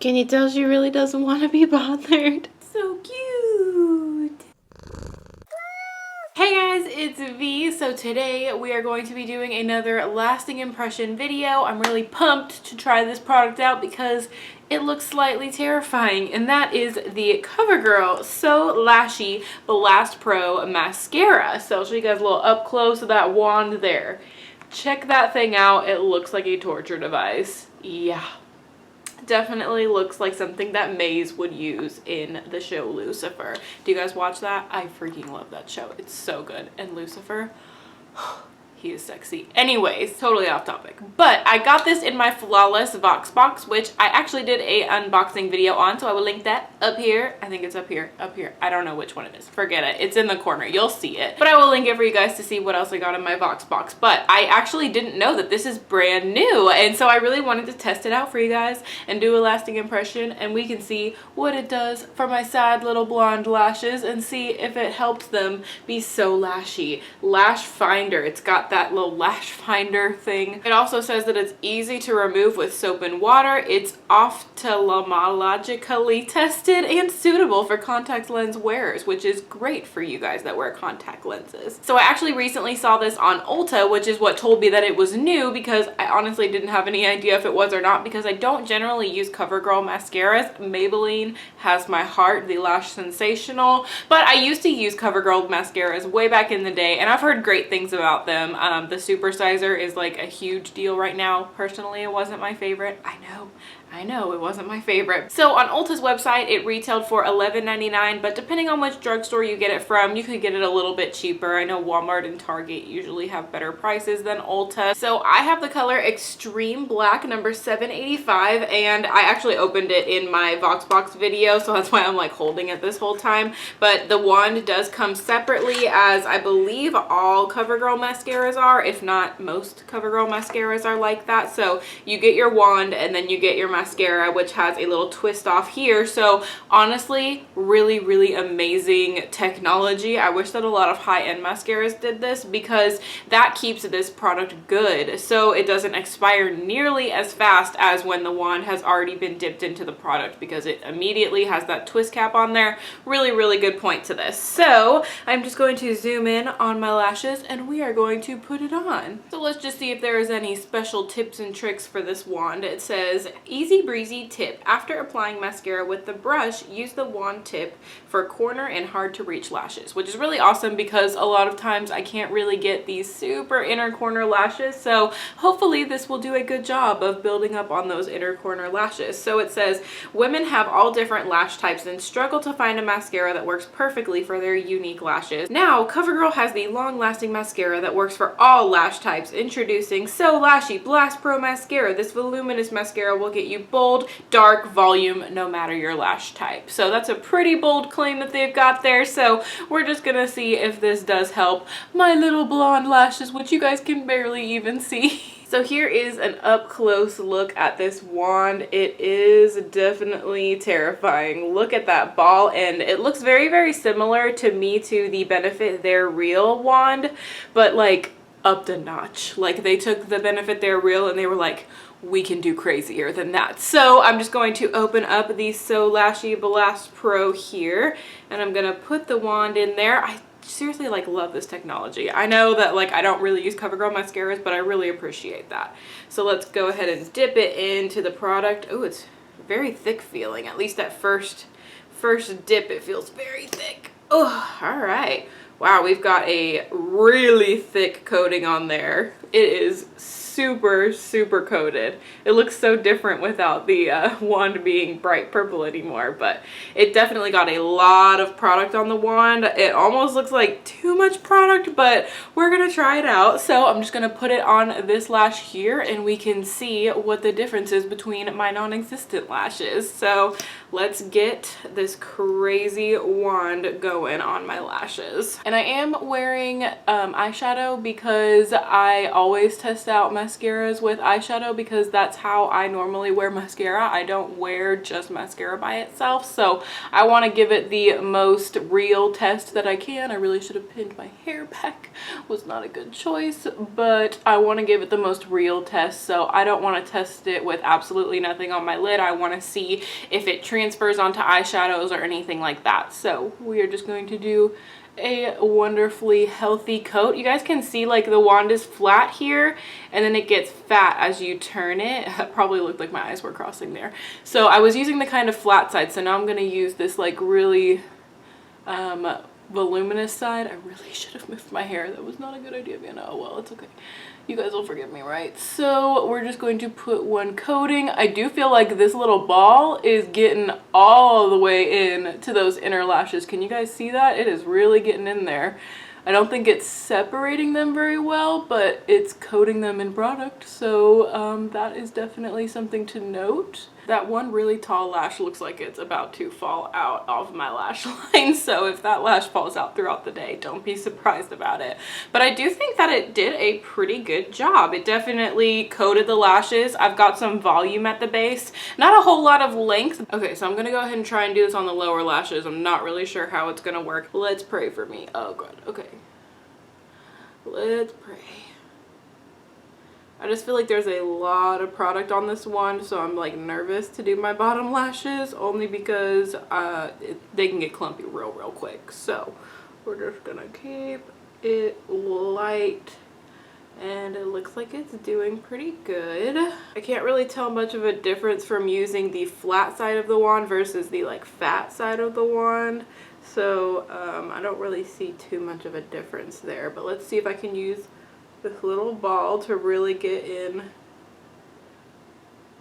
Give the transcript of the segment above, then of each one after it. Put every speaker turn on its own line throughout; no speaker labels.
Can you tell she really doesn't want to be bothered? So cute. Hey guys, it's V. So today we are going to be doing another lasting impression video. I'm really pumped to try this product out because it looks slightly terrifying, and that is the Covergirl So Lashy Blastpro Mascara. So I'll show you guys a little up close of that wand there. Check that thing out. It looks like a torture device. Yeah. Definitely looks like something that Maze would use in the show Lucifer. Do you guys watch that? I freaking love that show. It's so good. And Lucifer, he is sexy. Anyways, totally off topic. But I got this in my Flawless Vox box, which I actually did a unboxing video on, so I will link that up here. I think it's up here, I don't know which one it is. Forget it. It's in the corner. You'll see it. But I will link it for you guys to see what else I got in my Vox box. But I actually didn't know that this is brand new, and so I really wanted to test it out for you guys and do a lasting impression, and we can see what it does for my sad little blonde lashes and see if it helps them be so lashy. Lash Finder. It's got that little lash finder thing. It also says that it's easy to remove with soap and water. It's ophthalmologically tested and suitable for contact lens wearers, which is great for you guys that wear contact lenses. So I actually recently saw this on Ulta, which is what told me that it was new, because I honestly didn't have any idea if it was or not, because I don't generally use Covergirl mascaras. Maybelline has my heart, the Lash Sensational, but I used to use Covergirl mascaras way back in the day, and I've heard great things about them. The Supersizer is like a huge deal right now. Personally, it wasn't my favorite. I know it wasn't my favorite. So on Ulta's website, it retailed for $11.99, but depending on which drugstore you get it from, you could get it a little bit cheaper. I know Walmart and Target usually have better prices than Ulta. So I have the color Extreme Black number 785, and I actually opened it in my Vox box video, so that's why I'm like holding it this whole time. But the wand does come separately, as I believe all Covergirl mascaras are, if not most Covergirl mascaras are like that. So you get your wand and then you get your mascara, which has a little twist off here. So honestly, really amazing technology. I wish that a lot of high-end mascaras did this, because that keeps this product good, so it doesn't expire nearly as fast as when the wand has already been dipped into the product, because it immediately has that twist cap on there. Really good point to this. So I'm just going to zoom in on my lashes and we are going to put it on. So let's just see if there is any special tips and tricks for this wand. It says, easy breezy tip. After applying mascara with the brush, use the wand tip for corner and hard to reach lashes, which is really awesome because a lot of times I can't really get these super inner corner lashes. So hopefully this will do a good job of building up on those inner corner lashes. So it says, women have all different lash types and struggle to find a mascara that works perfectly for their unique lashes. Now, Covergirl has the long-lasting mascara that works for all lash types. Introducing So Lashy Blastpro Mascara. This voluminous mascara will get you bold, dark, volume, no matter your lash type. So that's a pretty bold claim that they've got there. So we're just gonna see if this does help my little blonde lashes, which you guys can barely even see. So here is an up close look at this wand. It is definitely terrifying. Look at that ball end. It looks very similar to me to the Benefit They're Real wand, but like up the notch. Like they took the Benefit They're Real and they were like, we can do crazier than that. So I'm just going to open up the So Lashy Blastpro here, and I'm gonna put the wand in there. I seriously like love this technology. I know that like I don't really use Covergirl mascaras, but I really appreciate that. So let's go ahead and dip it into the product. Oh, it's very thick feeling. At least at first dip it feels very thick. Oh, all right. Wow, we've got a really thick coating on there. It is super coated. It looks so different without the wand being bright purple anymore, but it definitely got a lot of product on the wand. It almost looks like too much product, but we're gonna try it out. So I'm just gonna put it on this lash here and we can see what the difference is between my non-existent lashes. So let's get this crazy wand going on my lashes. And I am wearing eyeshadow because I always test out mascara mascaras with eyeshadow because that's how I normally wear mascara. I don't wear just mascara by itself, so I want to give it the most real test that I can. I really should have pinned my hair back. Was not a good choice, but I want to give it the most real test, so I don't want to test it with absolutely nothing on my lid. I want to see if it transfers onto eyeshadows or anything like that. So we are just going to do a wonderfully healthy coat. You guys can see like the wand is flat here and then it gets fat as you turn it. It probably looked like my eyes were crossing there. So I was using the kind of flat side, so now I'm going to use this like really voluminous side. I really should have moved my hair. That was not a good idea, Vianna. Oh well, it's okay. You guys will forgive me, right? So we're just going to put one coating. I do feel like this little ball is getting all the way in to those inner lashes. Can you guys see that? It is really getting in there. I don't think it's separating them very well, but it's coating them in product. So that is definitely something to note. That one really tall lash looks like it's about to fall out of my lash line. So if that lash falls out throughout the day, don't be surprised about it. But I do think that it did a pretty good job. It definitely coated the lashes. I've got some volume at the base, not a whole lot of length. Okay, so I'm gonna go ahead and try and do this on the lower lashes. I'm not really sure how it's gonna work. Let's pray for me. Oh God, okay. Let's pray. I just feel like there's a lot of product on this one, so I'm like nervous to do my bottom lashes only because they can get clumpy real quick. So we're just gonna keep it light and it looks like it's doing pretty good. I can't really tell much of a difference from using the flat side of the wand versus the like fat side of the wand. So I don't really see too much of a difference there, but let's see if I can use this little ball to really get in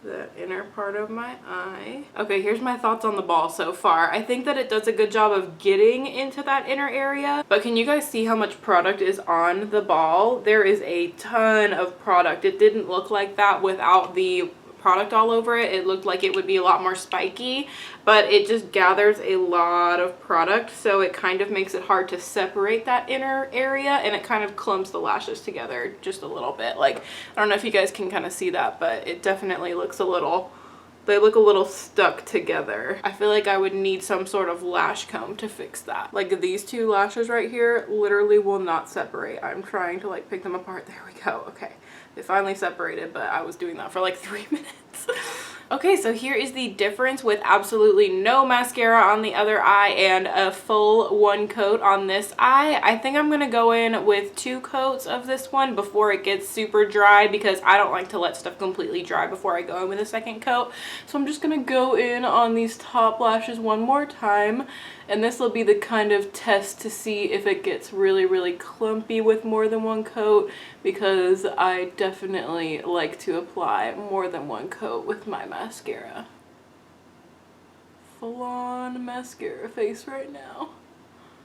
the inner part of my eye. Okay, here's my thoughts on the ball so far. I think that it does a good job of getting into that inner area, but can you guys see how much product is on the ball? There is a ton of product. It didn't look like that without the product all over it. It looked like it would be a lot more spiky, but it just gathers a lot of product, so it kind of makes it hard to separate that inner area, and it kind of clumps the lashes together just a little bit. Like, I don't know if you guys can kind of see that, but it definitely looks a little, they look a little stuck together. I feel like I would need some sort of lash comb to fix that. Like these two lashes right here literally will not separate. I'm trying to like pick them apart. There we go. Okay. They finally separated, but I was doing that for like 3 minutes. Okay, so here is the difference with absolutely no mascara on the other eye and a full one coat on this eye. I think I'm gonna go in with 2 coats of this one before it gets super dry because I don't like to let stuff completely dry before I go in with a second coat. So I'm just gonna go in on these top lashes one more time, and this will be the kind of test to see if it gets really clumpy with more than one coat, because I definitely like to apply more than one coat with my mascara. Full on mascara face right now.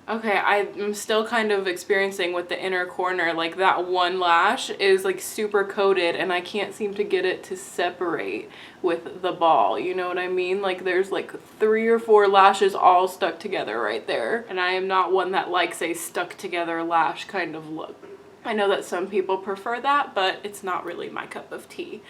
Okay, I'm still kind of experiencing with the inner corner, like that one lash is like super coated and I can't seem to get it to separate with the ball, you know what I mean? Like there's like 3 or 4 lashes all stuck together right there, and I am not one that likes a stuck together lash kind of look. I know that some people prefer that, but it's not really my cup of tea.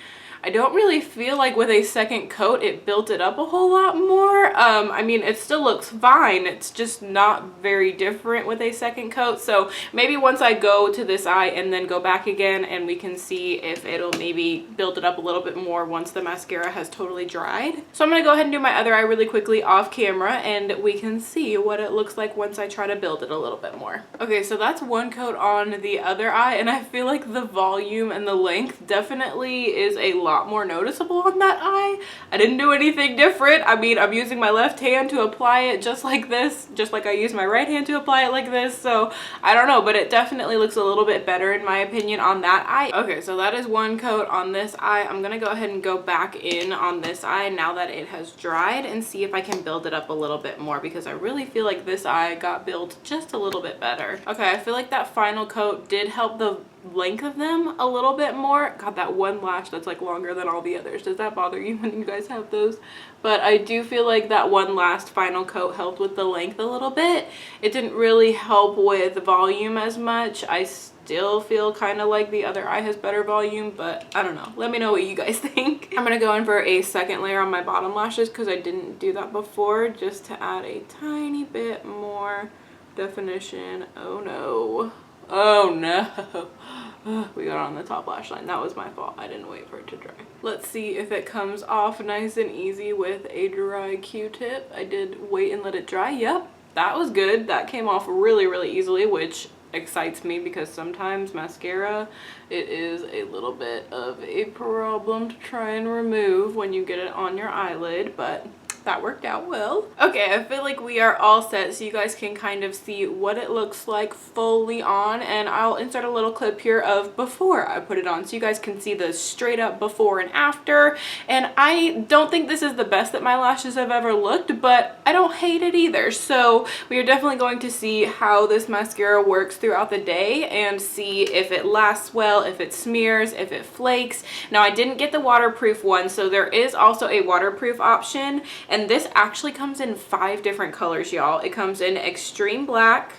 I don't really feel like with a second coat it built it up a whole lot more. I mean, it still looks fine. It's just not very different with a second coat. So maybe once I go to this eye and then go back again and we can see if it'll maybe build it up a little bit more once the mascara has totally dried. So I'm going to go ahead and do my other eye really quickly off camera and we can see what it looks like once I try to build it a little bit more. Okay, so that's one coat on the other eye, and I feel like the volume and the length definitely is a lot more noticeable on that eye. I didn't do anything different. I mean, I'm using my left hand to apply it just like this, just like I use my right hand to apply it like this. So I don't know, but it definitely looks a little bit better in my opinion on that eye. Okay, so that is one coat on this eye. I'm gonna go ahead and go back in on this eye now that it has dried and see if I can build it up a little bit more, because I really feel like this eye got built just a little bit better. Okay, I feel like that final coat did help the length of them a little bit more. God, that one lash that's like longer than all the others. Does that bother you when you guys have those? But I do feel like that one last final coat helped with the length a little bit. It didn't really help with volume as much. I still feel kind of like the other eye has better volume, but I don't know. Let me know what you guys think. I'm gonna go in for a second layer on my bottom lashes because I didn't do that before, just to add a tiny bit more definition. Oh no. Oh no. We got on the top lash line. That was my fault. I didn't wait for it to dry. Let's see if it comes off nice and easy with a dry Q-tip. I did wait and let it dry. Yep, that was good. That came off really, really easily, which excites me because sometimes mascara, it is a little bit of a problem to try and remove when you get it on your eyelid, but that worked out well. Okay, I feel like we are all set so you guys can kind of see what it looks like fully on, and I'll insert a little clip here of before I put it on so you guys can see the straight up before and after. And I don't think this is the best that my lashes have ever looked, but I don't hate it either. So we are definitely going to see how this mascara works throughout the day and see if it lasts well, if it smears, if it flakes. Now I didn't get the waterproof one, so there is also a waterproof option. And this actually comes in 5 different colors, y'all. It comes in extreme black,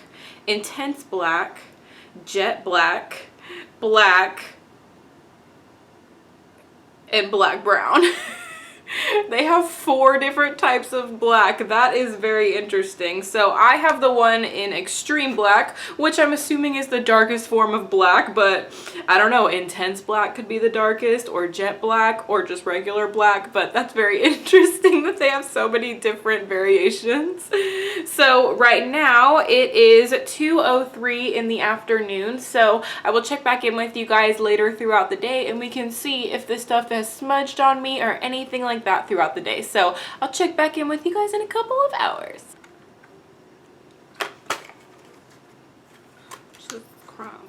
intense black, jet black, black, and black brown. They have 4 different types of black. That is very interesting. So I have the one in extreme black, which I'm assuming is the darkest form of black, but I don't know, intense black could be the darkest, or jet black, or just regular black, but that's very interesting that they have so many different variations. So right now it is 2:03 in the afternoon, so I will check back in with you guys later throughout the day and we can see if this stuff has smudged on me or anything like that throughout the day. So I'll check back in with you guys in a couple of hours. Jesus Christ.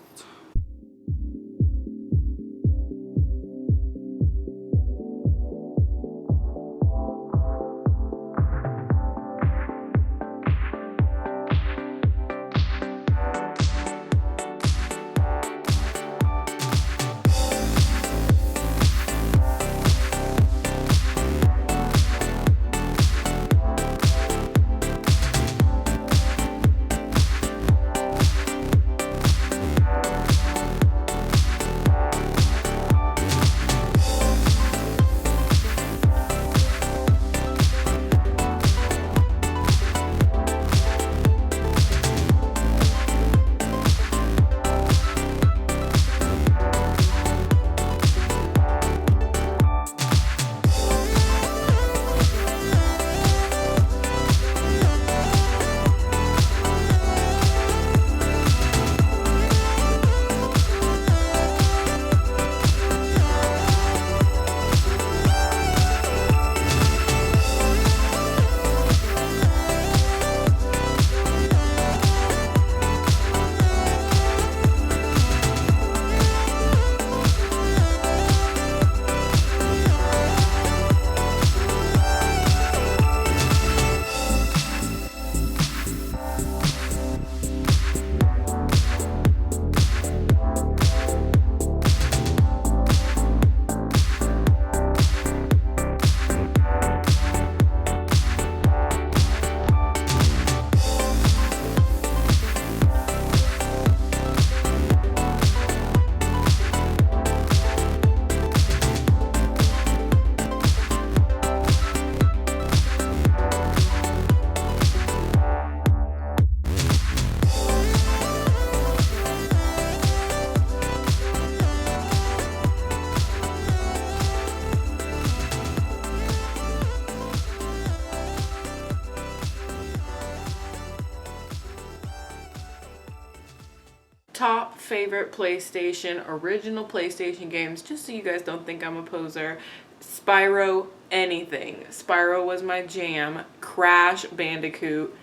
Top favorite PlayStation, original PlayStation games, just so you guys don't think I'm a poser. Spyro, anything. Spyro was my jam. Crash Bandicoot,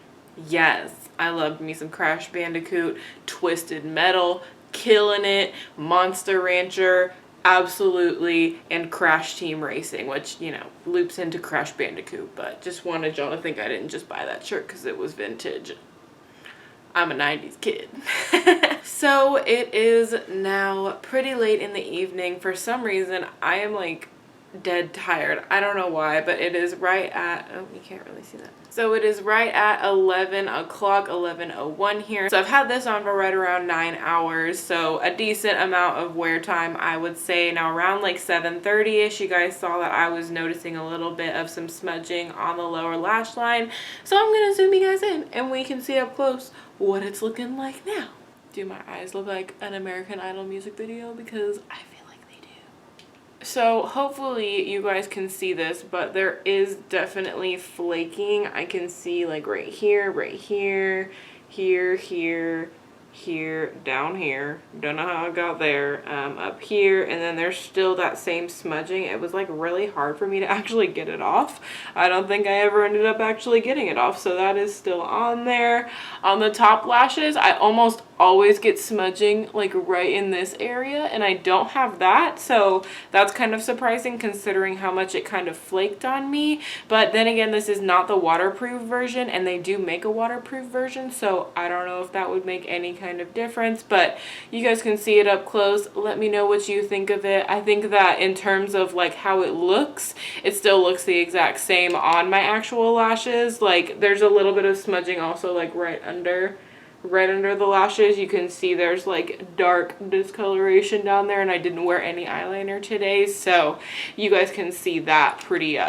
yes. I loved me some Crash Bandicoot. Twisted Metal, killing it. Monster Rancher, absolutely. And Crash Team Racing, which, you know, loops into Crash Bandicoot, but just wanted y'all to think I didn't just buy that shirt because it was vintage. I'm a 90s kid. So it is now pretty late in the evening. For some reason, I am like dead tired. I don't know why, but it is right at, oh, you can't really see that. So it is right at 11 o'clock, 11:01 here. So I've had this on for right around 9 hours. So a decent amount of wear time, I would say. Now around like 7:30ish, you guys saw that I was noticing a little bit of some smudging on the lower lash line. So I'm gonna zoom you guys in and we can see up close what it's looking like now. Do my eyes look like an American Idol music video? Because I feel like they do. So hopefully you guys can see this, but there is definitely flaking. I can see like right here, here, down here. Don't know how I got there. Up here, and then there's still that same smudging. It was like really hard for me to actually get it off. I don't think I ever ended up actually getting it off, so that is still on there. On the top lashes, I almost always get smudging like right in this area, and I don't have that, so that's kind of surprising considering how much it kind of flaked on me. But then again, this is not the waterproof version, and they do make a waterproof version, so I don't know if that would make any kind of difference, but you guys can see it up close. Let me know what you think of it. I think that in terms of like how it looks, it still looks the exact same on my actual lashes. Like there's a little bit of smudging also like right under the lashes. You can see there's like dark discoloration down there, and I didn't wear any eyeliner today, so you guys can see that pretty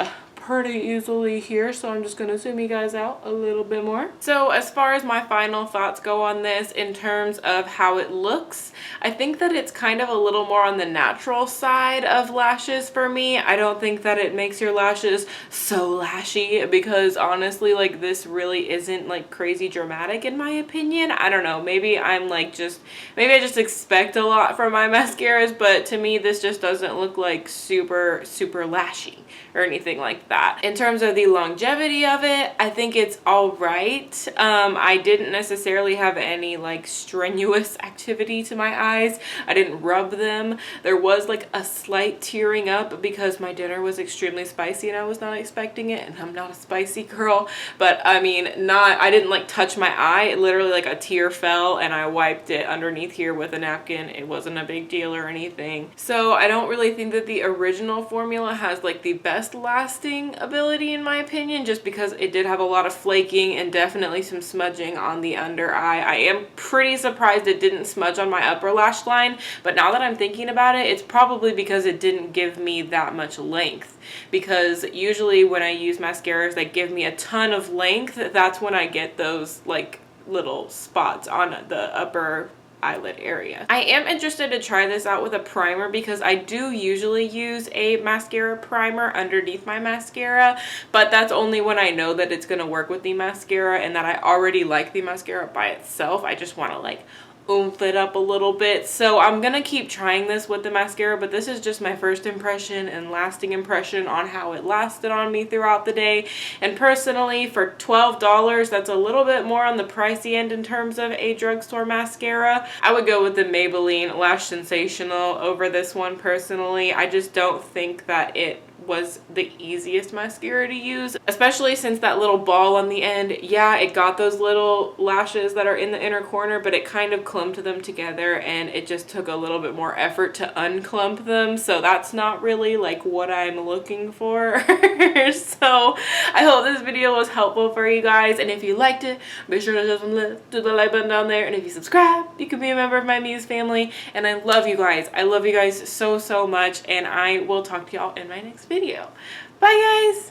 easily here. So I'm just gonna zoom you guys out a little bit more. So as far as my final thoughts go on this in terms of how it looks, I think that it's kind of a little more on the natural side of lashes for me. I don't think that it makes your lashes so lashy, because honestly like this really isn't like crazy dramatic in my opinion. I don't know, maybe I'm like maybe I just expect a lot from my mascaras, but to me this just doesn't look like super lashy or anything like that. In terms of the longevity of it, I think it's all right. I didn't necessarily have any like strenuous activity to my eyes. I didn't rub them. There was like a slight tearing up because my dinner was extremely spicy and I was not expecting it, and I'm not a spicy girl, but I mean, I didn't like touch my eye. Literally like a tear fell and I wiped it underneath here with a napkin. It wasn't a big deal or anything. So I don't really think that the original formula has like the best lasting ability in my opinion, just because it did have a lot of flaking and definitely some smudging on the under eye. I am pretty surprised it didn't smudge on my upper lash line, but now that I'm thinking about it, it's probably because it didn't give me that much length, because usually when I use mascaras that give me a ton of length, that's when I get those like little spots on the upper eyelid area. I am interested to try this out with a primer, because I do usually use a mascara primer underneath my mascara, but that's only when I know that it's going to work with the mascara and that I already like the mascara by itself. I just want to like oomph it up a little bit. So I'm gonna keep trying this with the mascara, but this is just my first impression and lasting impression on how it lasted on me throughout the day. And personally, for $12, that's a little bit more on the pricey end in terms of a drugstore mascara. I would go with the Maybelline Lash Sensational over this one personally. I just don't think that it was the easiest mascara to use, especially since that little ball on the end, yeah, it got those little lashes that are in the inner corner, but it kind of clumped them together and it just took a little bit more effort to unclump them, so that's not really like what I'm looking for. So I hope this video was helpful for you guys, and if you liked it, make sure to show some love to the like button down there, and if you subscribe, you can be a member of my Muse family. And I love you guys. I love you guys so much, and I will talk to y'all in my next video. Bye guys!